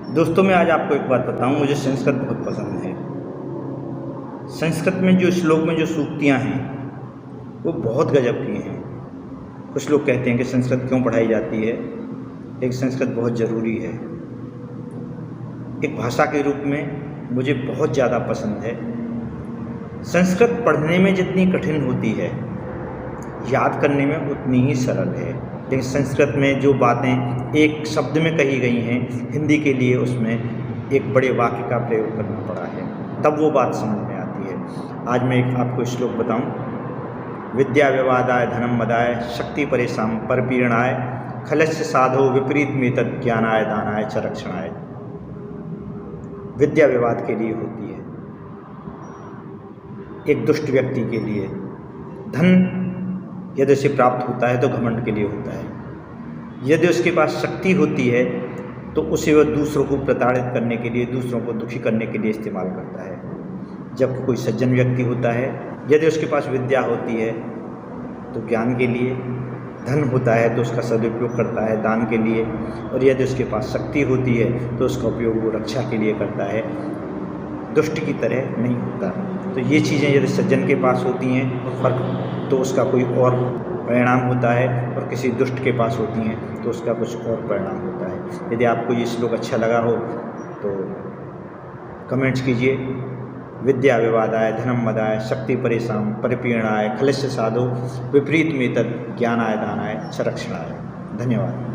दोस्तों, मैं आज आपको एक बात बताऊं, मुझे संस्कृत बहुत पसंद है। संस्कृत में जो श्लोक में जो सूक्तियां हैं वो बहुत गजब की हैं। कुछ लोग कहते हैं कि संस्कृत क्यों पढ़ाई जाती है, लेकिन संस्कृत बहुत ज़रूरी है। एक भाषा के रूप में मुझे बहुत ज़्यादा पसंद है। संस्कृत पढ़ने में जितनी कठिन होती है, याद करने में उतनी ही सरल है। लेकिन संस्कृत में जो बातें एक शब्द में कही गई हैं, हिंदी के लिए उसमें एक बड़े वाक्य का प्रयोग करना पड़ा है, तब वो बात समझ में आती है। आज मैं एक आपको श्लोक बताऊं। विद्या विवादाय धनम मदाय शक्ति परेशान परपीड़नाय खलस्य साधो विपरीत में तत् ज्ञानाय दानाय च रक्षणाय। विद्या विवाद के लिए होती है, एक दुष्ट व्यक्ति के लिए। धन यदि उसे प्राप्त होता है तो घमंड के लिए होता है। यदि उसके पास शक्ति होती है तो उसे वह दूसरों को प्रताड़ित करने के लिए, दूसरों को दुखी करने के लिए इस्तेमाल करता है। जबकि कोई सज्जन व्यक्ति होता है, यदि उसके पास विद्या होती है तो ज्ञान के लिए, धन होता है तो उसका सदुपयोग करता है दान के लिए, और यदि उसके पास शक्ति होती है तो उसका उपयोग वो रक्षा के लिए करता है, दुष्ट की तरह नहीं होता। तो ये चीज़ें यदि सज्जन के पास होती हैं फर्क, तो उसका कोई और परिणाम होता है, और किसी दुष्ट के पास होती हैं तो उसका कुछ और परिणाम होता है। यदि आपको ये श्लोक अच्छा लगा हो तो कमेंट्स कीजिए। विद्या विवादाय धनम मदाय शक्ति परेशान परिपीड़नाय खलस्य साधो विपरीत में तत् ज्ञानाय दानाय च रक्षणाय। धन्यवाद।